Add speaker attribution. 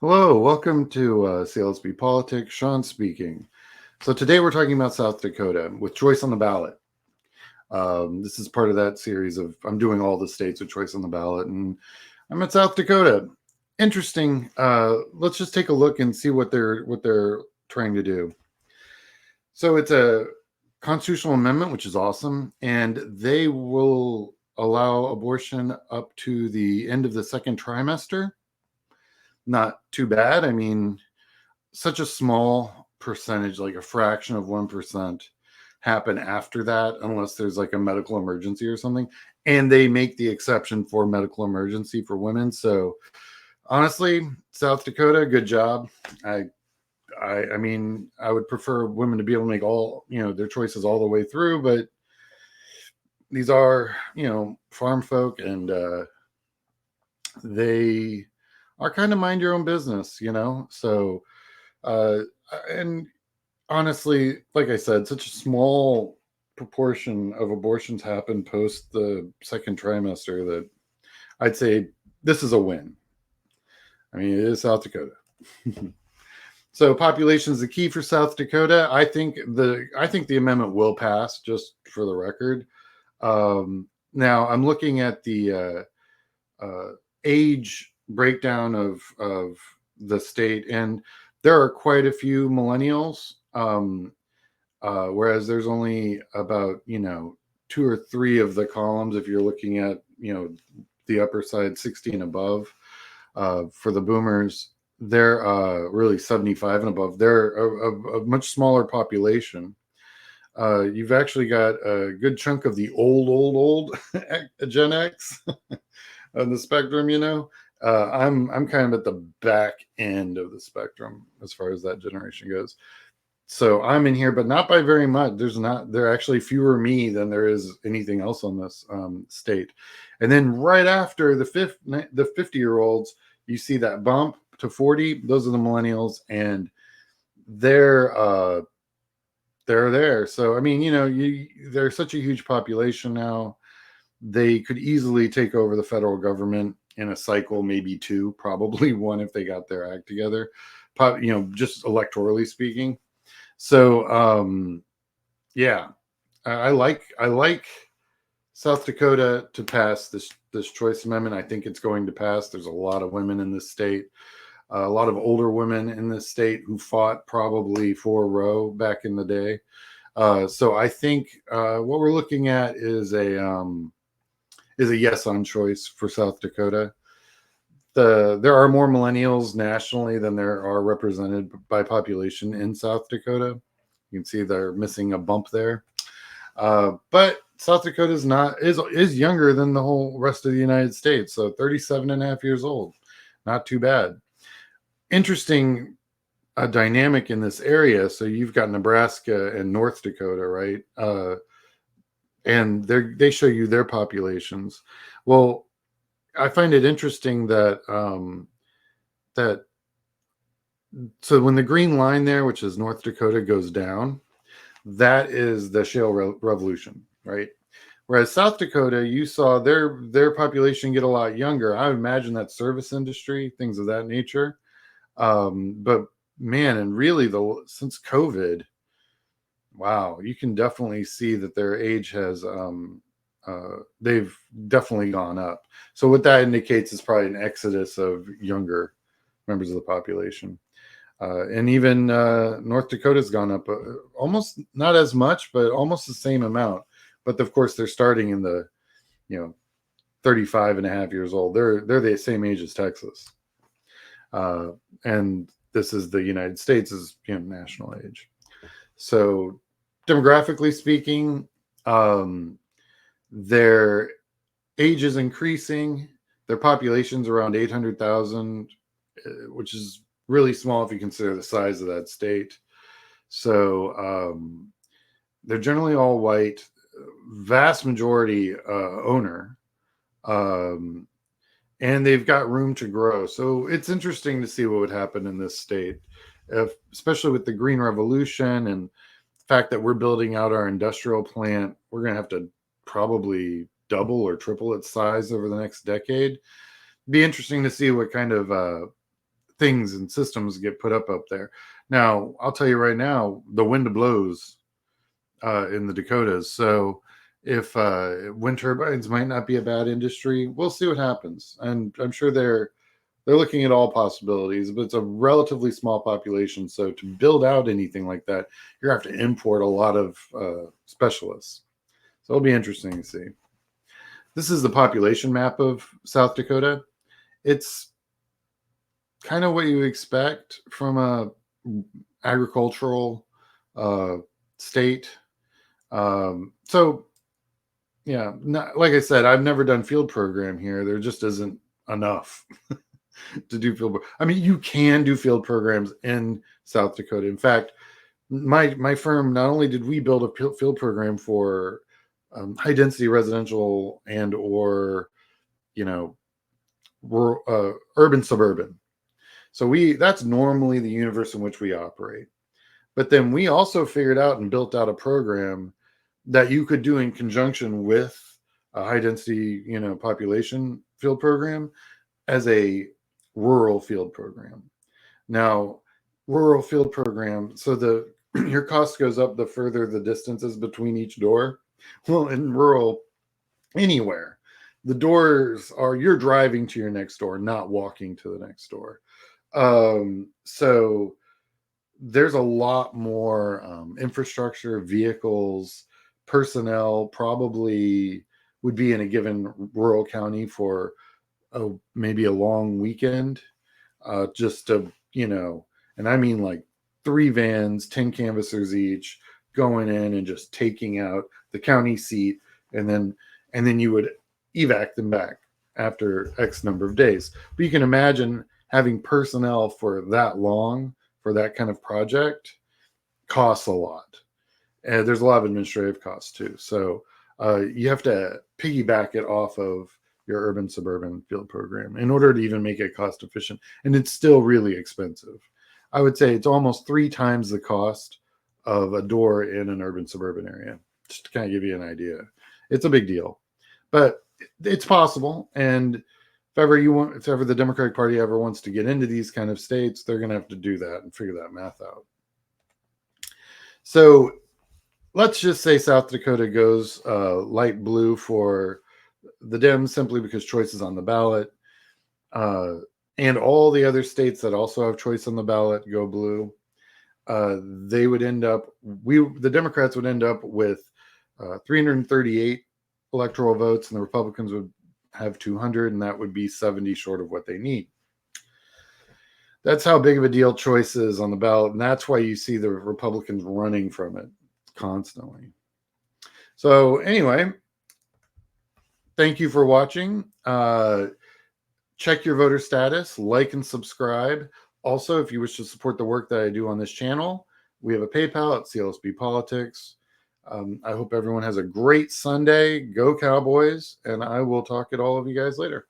Speaker 1: Hello, welcome to CLSB Politics. Sean speaking. So today we're talking about South Dakota with choice on the ballot. This is part of that series of I'm doing all the states with choice on the ballot, and I'm at South Dakota. Interesting. Let's just take a look and see what they're trying to do. So it's a constitutional amendment, which is awesome, and they will allow abortion up to the end of the second trimester. Not too bad. I mean, such a small percentage, like a fraction of 1%, happen after that, unless there's like a medical emergency or something. And they make the exception for medical emergency for women. So honestly, South Dakota, good job. I I mean, I would prefer women to be able to make all, their choices all the way through, but these are, farm folk, and they are kind of mind your own business. So uh and honestly, like I said, such a small proportion of abortions happen post the second trimester that I'd say this is a win. I mean, it is South Dakota. So population is the key for South Dakota. I think the amendment will pass, just for the record. Now I'm looking at the age breakdown of the state, and there are quite a few millennials. Whereas there's only about two or three of the columns, if you're looking at the upper side, 60 and above. For the boomers, they're really 75 and above. They're a much smaller population. You've actually got a good chunk of the old Gen X on the spectrum. I'm kind of at the back end of the spectrum as far as that generation goes. So I'm in here, but not by very much. There are actually fewer me than there is anything else on this state. And then right after the 50-year-olds, you see that bump to 40. Those are the millennials, and they're they're there. So I mean, they're such a huge population now. They could easily take over the federal government in a cycle, maybe two, probably one if they got their act together. Just electorally speaking. So yeah, I like South Dakota to pass this choice amendment. I think it's going to pass. There's a lot of women in this state, a lot of older women in this state who fought probably for Roe back in the day. So I think what we're looking at is a yes on choice for South Dakota. There are more millennials nationally than there are represented by population in South Dakota. You can see they're missing a bump there. But South Dakota is younger than the whole rest of the United States. So 37 and a half years old. Not too bad. Interesting dynamic in this area. So you've got Nebraska and North Dakota, right? And they show you their populations. Well, I find it interesting that so when the green line there, which is North Dakota, goes down, that is the shale revolution, right? Whereas South Dakota, you saw their population get a lot younger. I would imagine that service industry, things of that nature. But man, and really since COVID, wow, you can definitely see that their age has they've definitely gone up. So what that indicates is probably an exodus of younger members of the population. And even North Dakota's gone up almost not as much, but almost the same amount. But of course, they're starting in the 35 and a half years old. They're the same age as Texas, and this is the United States' national age. So demographically speaking, their age is increasing. Their population's around 800,000, which is really small if you consider the size of that state. So they're generally all white, vast majority owner, and they've got room to grow. So it's interesting to see what would happen in this state, especially with the Green Revolution and the fact that we're building out our industrial plant. We're going to have to probably double or triple its size over the next decade. Be interesting to see what kind of things and systems get put up there. Now, I'll tell you right now, the wind blows in the Dakotas. So if wind turbines might not be a bad industry, we'll see what happens. And I'm sure they're looking at all possibilities, but it's a relatively small population. So to build out anything like that, you're going to have to import a lot of specialists. So it'll be interesting to see. This is the population map of South Dakota. It's kind of what you expect from a agricultural state. So yeah, like I said, I've never done field program here. There just isn't enough to do field. I mean, you can do field programs in South Dakota. In fact, my firm, not only did we build a field program for high density residential and or rural, urban suburban. So that's normally the universe in which we operate. But then we also figured out and built out a program that you could do in conjunction with a high density, population field program as a rural field program. Now, rural field program, so your cost goes up the further the distances between each door. Well, in rural, anywhere, the doors are, you're driving to your next door, not walking to the next door. So there's a lot more infrastructure, vehicles, personnel probably would be in a given rural county for maybe a long weekend, just to, and I mean like 3 vans, 10 canvassers each, going in and just taking out the county seat, and then you would evac them back after X number of days. But you can imagine having personnel for that long for that kind of project costs a lot. And there's a lot of administrative costs too. So you have to piggyback it off of your urban suburban field program in order to even make it cost efficient. And it's still really expensive. I would say it's almost 3 times the cost of a door in an urban suburban area, just to kind of give you an idea. It's a big deal, but it's possible. And if ever the Democratic Party ever wants to get into these kind of states, they're going to have to do that and figure that math out. So let's just say South Dakota goes light blue for the Dems simply because choice is on the ballot. And all the other states that also have choice on the ballot go blue. They would end up, the Democrats would end up with 338 electoral votes, and the Republicans would have 200, and that would be 70 short of what they need. That's how big of a deal choice is on the ballot, and that's why you see the Republicans running from it constantly. So anyway, thank you for watching. Check your voter status, like and subscribe. Also, if you wish to support the work that I do on this channel, we have a PayPal at CLSB Politics. I hope everyone has a great Sunday. Go Cowboys, and I will talk to all of you guys later.